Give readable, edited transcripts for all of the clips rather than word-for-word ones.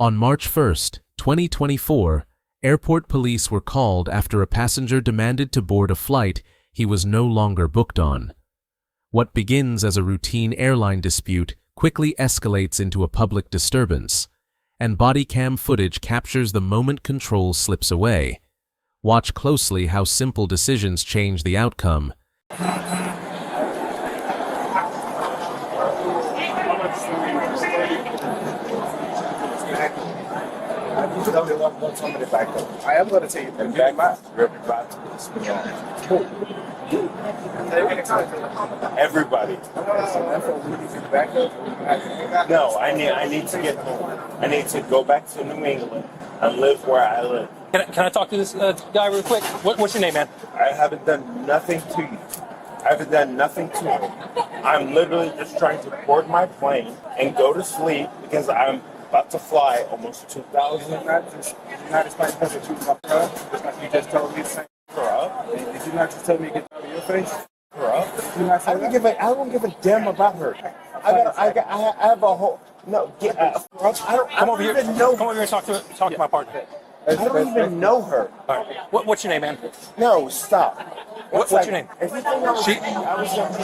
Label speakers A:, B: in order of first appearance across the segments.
A: On March 1st, 2024, airport police were called after a passenger demanded to board a flight he was no longer booked on. What begins as a routine airline dispute quickly escalates into a public disturbance, and Bodycam footage captures the moment control slips away. Watch closely how simple decisions change the outcome.
B: I am going to take you back. Everybody. No, I need to get home. I need to go back to New England and live where I live.
C: Can I talk to this guy real quick? What's your name, man?
B: I haven't done nothing to you. I haven't done nothing to you. I'm literally just trying to board my plane and go to sleep because I'm about to fly almost 2,000.
D: You're not just like because you just told me to say up. Did you not just tell me to get out of your face?
B: I don't give a damn about her. I have a whole get out. I don't
C: Come over here and talk to my partner.
B: I don't even know her.
C: All right. What's your name, man?
B: No, stop.
C: What's your name?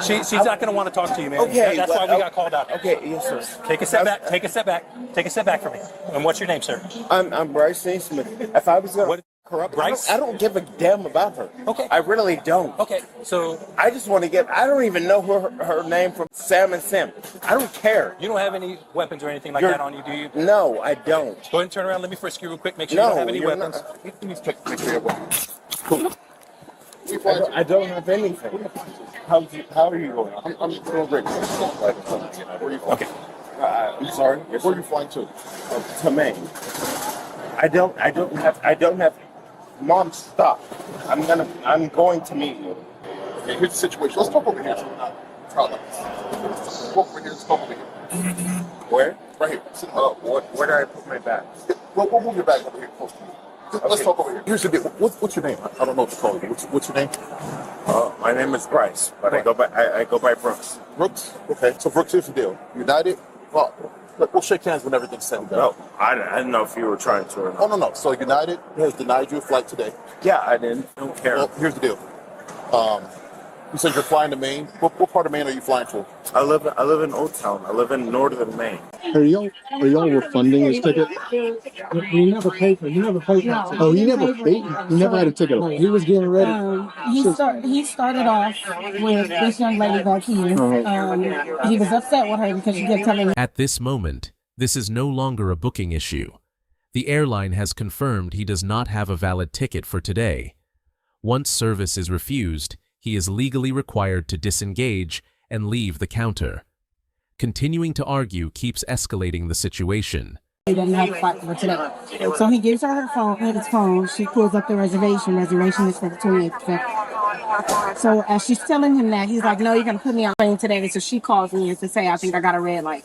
C: She's not going to want to talk to you, man.
B: Okay,
C: that's why we got called out.
B: Okay, yes, sir.
C: Take a step back. Take a step back. Take a step back from me. And what's your name, sir?
B: I'm Bryce Naismith. If I was going to corrupt,
C: Bryce?
B: I don't give a damn about her.
C: Okay.
B: I really don't.
C: Okay, so
B: I just want to get. I don't even know her name from Sam and Sim. I don't care.
C: you don't have any weapons or anything like that on you, do you?
B: No, I don't.
C: Go ahead and turn around. Let me frisk you real quick. Make sure you don't have any weapons.
D: Please check to make sure you're weapons. Cool.
B: I don't have anything. How are you going?
D: I'm doing great. Where are you flying?
C: Okay.
D: I'm sorry. Where are you flying to?
B: To Maine. I don't have. Mom, stop. I'm going to meet you.
D: Okay, here's the situation. Let's talk over here. Walk over here. Let's talk over here.
B: Where?
D: Right here. Sit down.
B: Where do I put my bag?
D: We'll move your bag over here close to you. Let's talk over here. Here's the deal. What's your name? I don't know what to call you. What's your name?
B: My name is Bryce, but I go by Brooks.
D: Brooks? Okay. So Brooks, here's the deal. United? Well, look, we'll shake hands when everything's said and done.
B: No, I didn't know if you were trying to or not.
D: Oh, no. So United has denied you a flight today.
B: Yeah, I didn't. Don't care.
D: Well, here's the deal. You said you're flying to Maine. What part of Maine are you flying to?
B: I live in Old Town. I live in northern Maine.
E: Are y'all refunding his ticket?
F: He never paid for it.
E: Oh, he never paid? He never had a ticket.
F: He was getting ready. He started off with this young lady back here. He was upset with her because she kept telling him.
A: At this moment, this is no longer a booking issue. The airline has confirmed he does not have a valid ticket for today. Once service is refused, he is legally required to disengage and leave the counter. Continuing to argue keeps escalating the situation.
F: He doesn't have a flight for today. So he gives her his phone. She pulls up the reservation. Reservation is for the 28th. So as she's telling him that, he's like, no, you're going to put me on plane today. So she calls me and to say, I think I got a red light.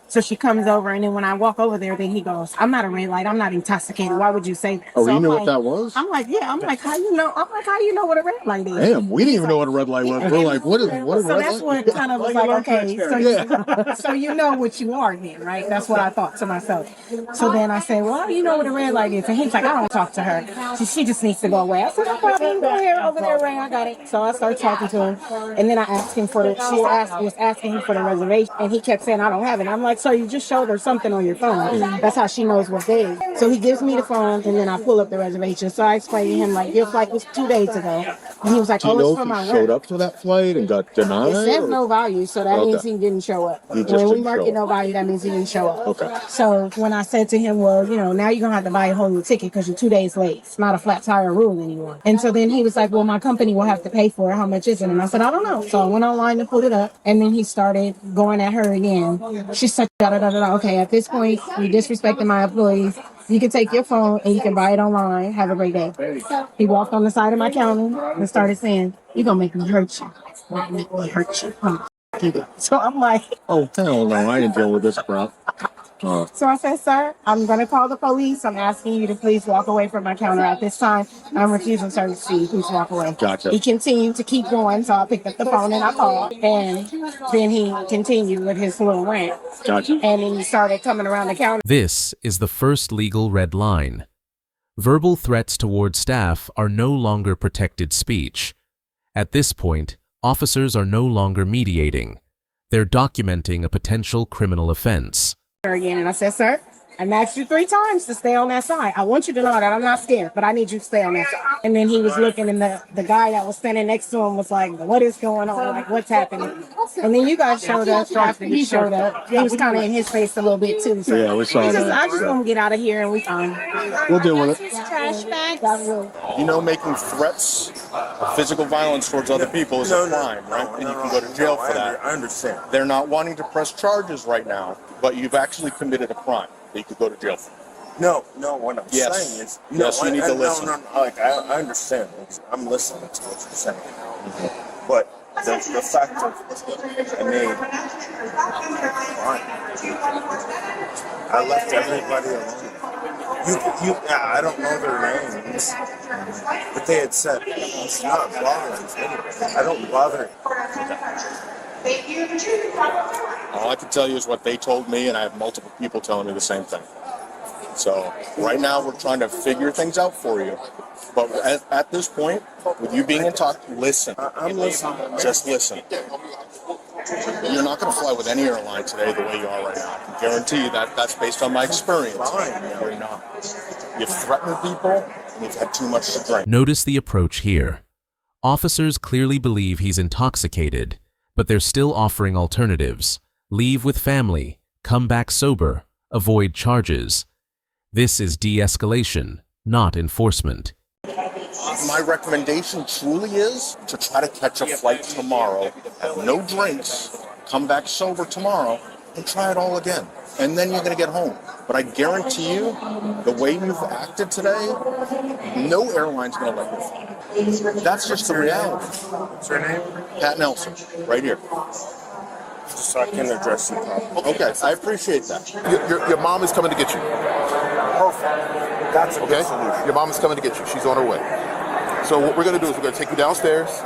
F: So she comes over, and then when I walk over there, then he goes, I'm not a red light. I'm not intoxicated. Why would you say that?
E: Oh,
F: so
E: you know what that was?
F: I'm like, yeah. I'm like, how you know? I'm like, how you know what a red light is?
E: Damn, we didn't even know what a red light was. We're like, what is a red
F: So that's
E: light?
F: what kind of was like, okay, so you know what you are then, right? That's what I thought to myself. So then I said, well, how do you know what a red light is? And he's like, I don't talk to her. She just needs to go away. I said, no problem. Go ahead over there, Ray. I got it. So I started talking to him, and then I asked him for was asking him for the reservation, and he kept saying, I don't have it. I'm like, so you just showed her something on your phone. That's how she knows what day. So he gives me the phone, and then I pull up the reservation. So I explained to him, like, your flight was 2 days ago. And he was like,
E: Do you
F: oh,
E: know
F: it's for
E: if
F: my
E: he showed
F: work.
E: up to that flight and got denied?
F: It says
E: or-
F: no value, so that means he didn't show up.
E: He just
F: When we
E: didn't
F: mark
E: show
F: it no
E: up.
F: value, that means he didn't show up.
E: Okay.
F: So when I said to him, well, now you're going to have to buy a whole new ticket because you're 2 days late. It's not a flat tire rule anymore. And so then he was like, well, my company will have to pay for it. How much is it? And I said, I don't know. So I went online to pull it up, and then he started going at her again. She said, da-da-da-da-da. Okay, at this point, you disrespecting my employees. You can take your phone and you can buy it online. Have a great day. He walked on the side of my counter and started saying, you're going to make me hurt you. You're going to make me hurt you. So I'm like,
E: Oh, hell no, I didn't deal with this crap.
F: So I said, sir, I'm going to call the police. I'm asking you to please walk away from my counter at this time. I'm refusing service to you. Please walk away.
E: Gotcha.
F: He continued to keep going, so I picked up the phone and I called. And then he continued with his little rant.
E: Gotcha.
F: And then he started coming around the counter.
A: This is the first legal red line. Verbal threats toward staff are no longer protected speech. At this point, officers are no longer mediating. They're documenting a potential criminal offense.
F: Again, and I said, sir, I've asked you 3 times to stay on that side. I want you to know that I'm not scared, but I need you to stay on that side. And then he was looking, and the guy that was standing next to him was like, what is going on? Like, what's happening? And then you guys showed up after he showed up. He was kind of in his face a little bit, too. So
E: Yeah, we saw that.
F: I just want to get out of here, and we fine.
E: We'll deal with it.
F: Trash bags.
G: You know, making threats of physical violence towards other people is a crime, right? And you can go to jail for that.
B: I understand.
G: They're not wanting to press charges right now, but you've actually committed a crime that you could go to jail for.
B: No, what I'm
G: Yes.
B: saying is...
G: Yes, you need to listen.
B: No, like, I understand. I'm listening to what you're saying. But the fact of I made... I left everybody alone. I don't know their names, but they had said, it's not bothering anybody. I don't bother.
G: All I can tell you is what they told me, and I have multiple people telling me the same thing. So right now we're trying to figure things out for you. But at this point, with you being in talk, listen.
B: I'm listening.
G: Just listen. You're not going to fly with any airline today the way you are right now. I can guarantee you that that's based on my experience. You're not. You've threatened people, and you've had too much to drink.
A: Notice the approach here. Officers clearly believe he's intoxicated, but they're still offering alternatives. Leave with family, come back sober, avoid charges. This is de-escalation, not enforcement.
G: My recommendation truly is to try to catch a flight tomorrow, have no drinks, come back sober tomorrow, and try it all again. And then you're going to get home. But I guarantee you, the way you've acted today, no airline's going to let you fly. That's just the reality.
B: What's your name?
G: Pat Nelson, right here.
B: So I can address the problem.
G: Okay, I appreciate that.
H: Your mom is coming to get you.
B: Perfect. That's a good
H: Okay?
B: solution.
H: Your mom is coming to get you. She's on her way. So what we're gonna do is we're gonna take you downstairs.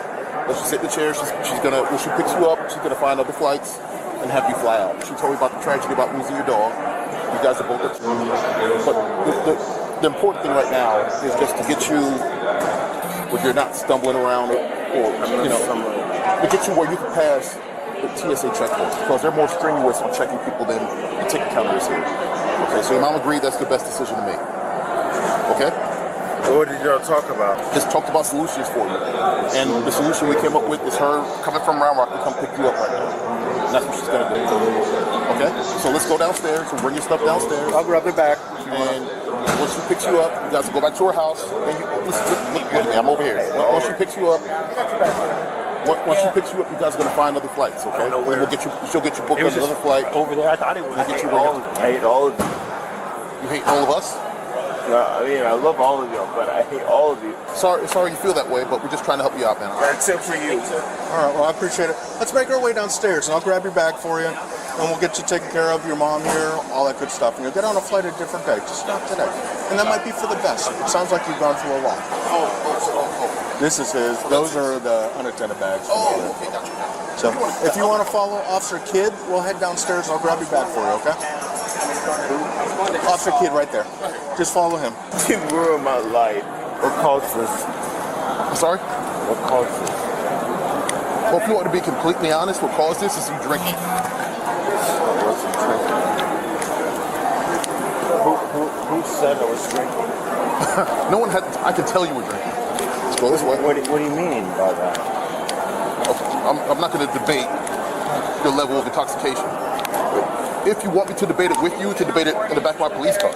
H: Let you sit in the chair. She's gonna, when she picks you up, she's gonna find other flights and have you fly out. She told me about the tragedy about losing your dog. You guys are both up. But the important thing right now is just to get you where you're not stumbling around or to get you where you can pass the TSA checkpoint, because they're more strenuous on checking people than the ticket counter is here. Okay, so your mom agreed that's the best decision to make. Okay?
B: What did y'all talk about?
H: Just talked about solutions for you. And the solution we came up with is her coming from Round Rock to come pick you up right now. And that's what she's gonna do. Okay? So let's go downstairs and bring your stuff downstairs.
B: I'll grab it back.
H: And once she picks you up, you guys will go back to her house. And look at me, I'm over here. Once she picks you up, once she picks you up, you guys are gonna find other flights, okay? And she'll get you booked on another flight.
C: Over there, I thought it was.
H: We'll get you where
B: I hate all of you.
H: you hate all of us.
B: No, I mean, I love all of y'all, but I hate all of you.
H: Sorry you feel that way, but we're just trying to help you out, man.
B: Except for you.
G: All right, well, I appreciate it. Let's make our way downstairs, and I'll grab your bag for you, and we'll get you taken care of, your mom here, all that good stuff. And you'll get on a flight a different day, just not today. And that might be for the best. It sounds like you've gone through a lot. This is his. Those are the unattended bags.
H: Okay, gotcha.
G: So if you want to follow Officer Kidd, we'll head downstairs, and I'll grab your bag for you, okay? Officer Kidd right there. Just follow him.
B: You ruined my life. What caused this?
H: I'm sorry?
B: What caused this?
H: Well, if you want to be completely honest, what caused this is you drinking.
B: Who said I was drinking?
H: No one had. I can tell you were drinking. Let's go this way.
B: What do you mean by that?
H: I'm not going to debate your level of intoxication. If you want me to debate it with you, to debate it in the back of my police car.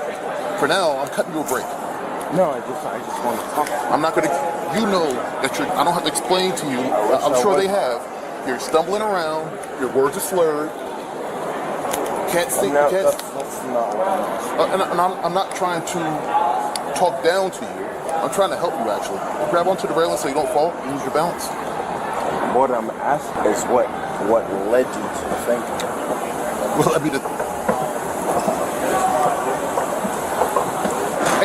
H: For now, I'm cutting you a break.
B: No, I just want to talk.
H: I'm not going to. You know that you're. I don't have to explain to you. I'm sure they have. You're stumbling around. Your words are slurred. Can't see.
B: No, that's not what
H: I'm not trying to talk down to you. I'm trying to help you actually. Grab onto the railing so you don't fall and use your balance.
B: What I'm asking is what led you to think.
H: Well, I mean,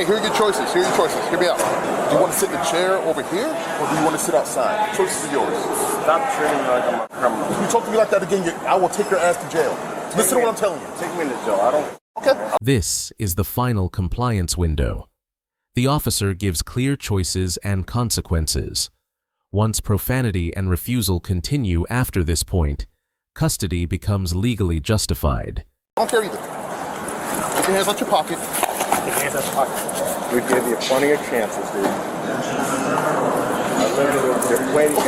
H: Okay, here are your choices. Here are your choices. Hear me out. Do you want to sit in the chair over here, or do you want to sit outside? The choices are yours.
B: Stop treating me like I'm a criminal.
H: If you talk to me like that again, I will take your ass to jail. Listen to what I'm telling you.
B: Take me to jail. I don't.
H: Okay.
A: This is the final compliance window. The officer gives clear choices and consequences. Once profanity and refusal continue after this point, custody becomes legally justified.
H: I don't care either. Take your hands out your pocket.
C: Take your hands out your pocket.
B: We gave you plenty of chances, dude. I literally was just waiting for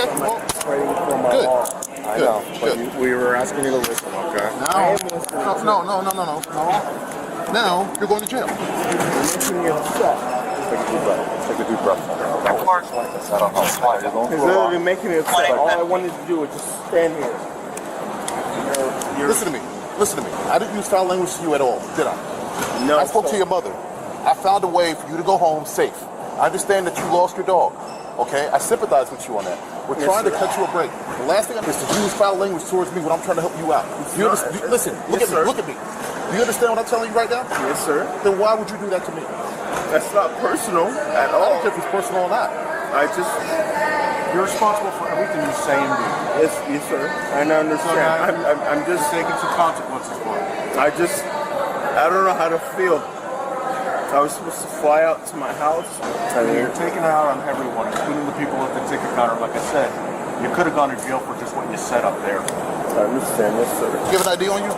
B: my law. I know, but we were asking you to listen, okay?
H: No. Now you're going to jail.
B: You're making me upset. Take a deep breath. Take a deep breath. I don't know. It's literally making me upset. All I wanted to do was just stand here.
H: Listen to me. Listen to me. I didn't use foul language to you at all, did I?
B: No.
H: I spoke to your mother. I found a way for you to go home safe. I understand that you lost your dog. Okay? I sympathize with you on that. We're trying to cut you a break. The last thing I is to use foul language towards me when I'm trying to help you out. Listen, look at me. Look at me. Do you understand what I'm telling you right now?
B: Yes, sir.
H: Then why would you do that to me?
B: That's not personal at all.
H: I don't care if it's personal or not.
D: You're responsible for everything you say and do.
B: Yes, sir. I understand. I'm just
D: taking some consequences for it.
B: I don't know how to feel. I was supposed to fly out to my house.
D: You're taking it out on everyone, including the people at the ticket counter. Like I said, you could have gone to jail for just what you said up there.
B: I understand, yes, sir.
H: You have an ID on you?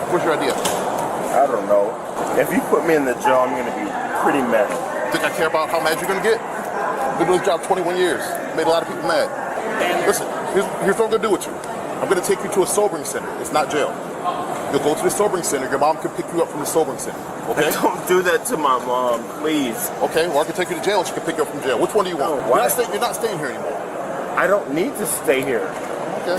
H: Where's your ID?
B: I don't know. If you put me in the jail, I'm going to be pretty mad.
H: Think I care about how mad you're going to get? I've been doing this job 21 years. Made a lot of people mad. Listen, here's what I'm going to do with you. I'm going to take you to a sobering center. It's not jail. You'll go to the sobering center. Your mom can pick you up from the sobering center. Okay?
B: Don't do that to my mom, please.
H: Okay, well, I can take you to jail and she can pick you up from jail. Which one do you want? You're not staying here anymore.
B: I don't need to stay here.
H: Okay.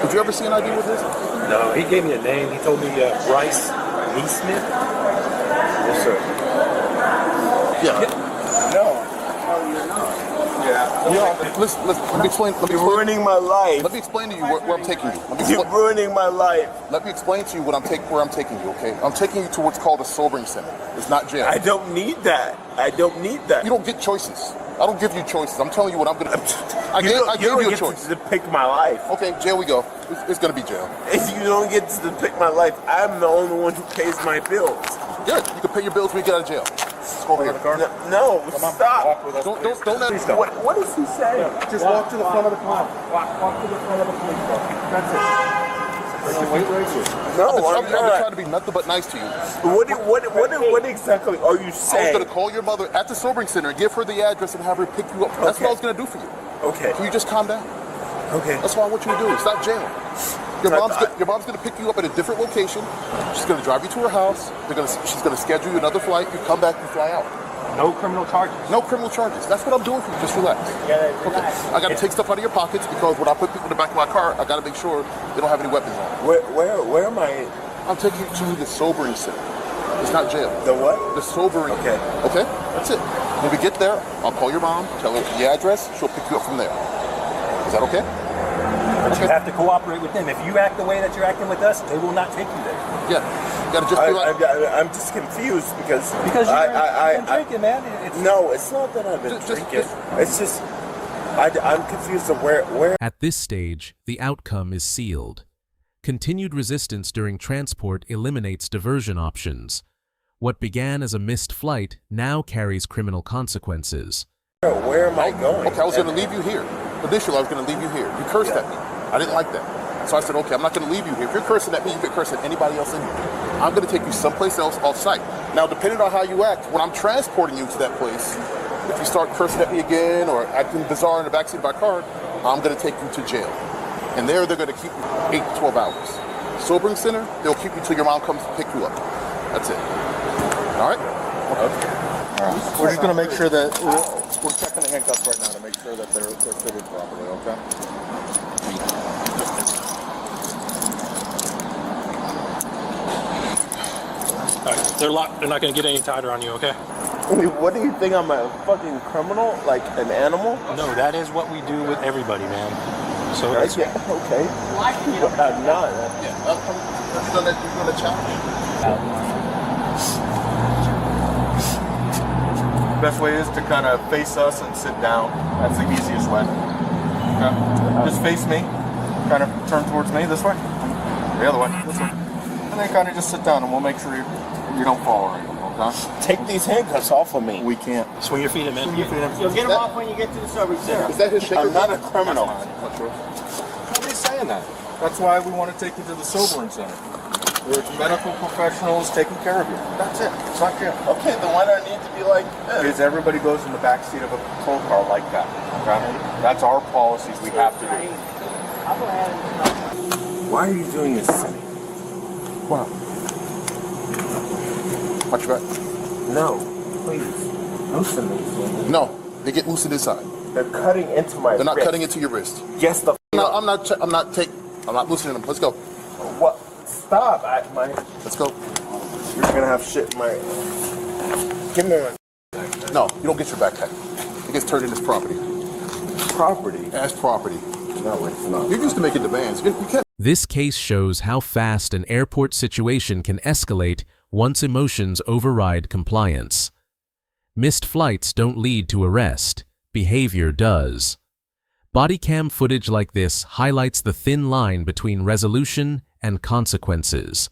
H: Did you ever see an ID with this?
C: No, he gave me a name. He told me Bryce Neesmith.
B: Yes, sir.
H: Yeah.
B: No. You're not. Yeah.
H: Listen, let me explain.
B: You're ruining my life.
H: Let me explain to you where I'm taking you.
B: You're ruining my life.
H: Let me explain to you where I'm taking you, okay? I'm taking you to what's called a sobering center. It's not jail.
B: I don't need that. I don't need that.
H: You don't get choices. I don't give you choices. I'm telling you what I'm going to do. I gave you a choice.
B: To pick my life.
H: Okay, jail we go. It's going to be jail.
B: If you don't get to pick my life, I'm the only one who pays my bills.
H: Good. You can pay your bills when you get out of jail. Let's go over here.
B: No, stop.
H: Don't let me stop.
B: What is he saying?
D: Just walk to the front of the car. Walk to the front of the police car. That's it. Wait right here.
B: No,
H: I've been trying to be nothing but nice to you.
B: What exactly are you
H: I was
B: saying?
H: going to call your mother at the sobering center, give her the address, and have her pick you up. That's what I was going to do for you.
B: Okay.
H: Can you just calm down?
B: Okay.
H: That's what I want you to do. It's not jail. Your mom's going to pick you up at a different location. She's going to drive you to her house. She's going to schedule you another flight. You come back, you fly out.
C: No criminal charges.
H: No criminal charges. That's what I'm doing for you. Just relax. Okay. I got to take stuff out of your pockets because when I put people in the back of my car, I got to make sure they don't have any weapons on.
B: Where am I?
H: I'm taking you to the sobering center. It's not jail.
B: The what?
H: The sobering.
B: Okay.
H: Okay? That's it. When we get there, I'll call your mom, tell her the address, she'll pick you up from there. Is that okay?
C: But you have to cooperate with them. If you act the way that you're acting with us, they will not take you there.
H: Yeah. You gotta just be like...
B: I'm just confused because
C: you've been drinking, man.
B: No, it's not that I've been drinking. It's just I'm confused of where.
A: At this stage, the outcome is sealed. Continued resistance during transport eliminates diversion options. What began as a missed flight now carries criminal consequences.
B: Where am I going?
H: Okay, I was going to leave you here. Initially, I was going to leave you here. You cursed at me. I didn't like that. So I said, okay, I'm not going to leave you here. If you're cursing at me, you can curse at anybody else in here. I'm going to take you someplace else off-site. Now, depending on how you act, when I'm transporting you to that place, if you start cursing at me again or acting bizarre in the backseat of my car, I'm going to take you to jail. And there, they're going to keep you 8 to 12 hours. Sobering center, they'll keep you till your mom comes to pick you up. That's it. All right? Okay.
E: All right. We're just going to make sure that we're checking the handcuffs right now to make sure that they're fitted properly, okay?
C: All right, they're locked. They're not going to get any tighter on you, okay?
B: What do you think? I'm a fucking criminal? Like an animal?
C: No, that is what we do with everybody, man. So that's
B: okay. But I'm not.
H: Yeah. You're going to challenge.
E: best way is to kind of face us and sit down. That's the easiest way. Okay? Just face me. Kind of turn towards me this way. The other way. This way. And then kind of just sit down and we'll make sure you don't fall or anything. Okay?
B: Take these handcuffs off of me.
E: We can't.
C: Swing your feet in, man.
E: Swing your feet in.
D: You'll get them off when you get to the sober center.
H: Is that his shaker?
B: I'm not a criminal.
E: Nobody's saying that. That's why we want to take you to the sobering center. There's medical professionals taking care of you. That's it. It's not jail.
B: Okay, then why do I need to be like this?
E: Because everybody goes in the back seat of a patrol car like that. Okay? That's our policies. We have to do.
B: Why are you doing this to me?
E: Wow.
H: Watch your back.
B: No, please. Loosen these.
H: No, they get loosened inside.
B: They're cutting into my
H: They're not
B: wrist.
H: cutting into your wrist.
B: Yes, the
H: No, I'm not loosening them. Let's go.
B: What? Stop.
H: Let's go.
B: You're gonna have shit in my... Give me my
H: No, you don't get your backpack. It gets turned into property.
B: property.
H: As property.
B: No, it's not.
H: You're used to making demands. You can't.
A: This case shows how fast an airport situation can escalate once emotions override compliance. Missed flights don't lead to arrest. Behavior does. Bodycam footage like this highlights the thin line between resolution and consequences.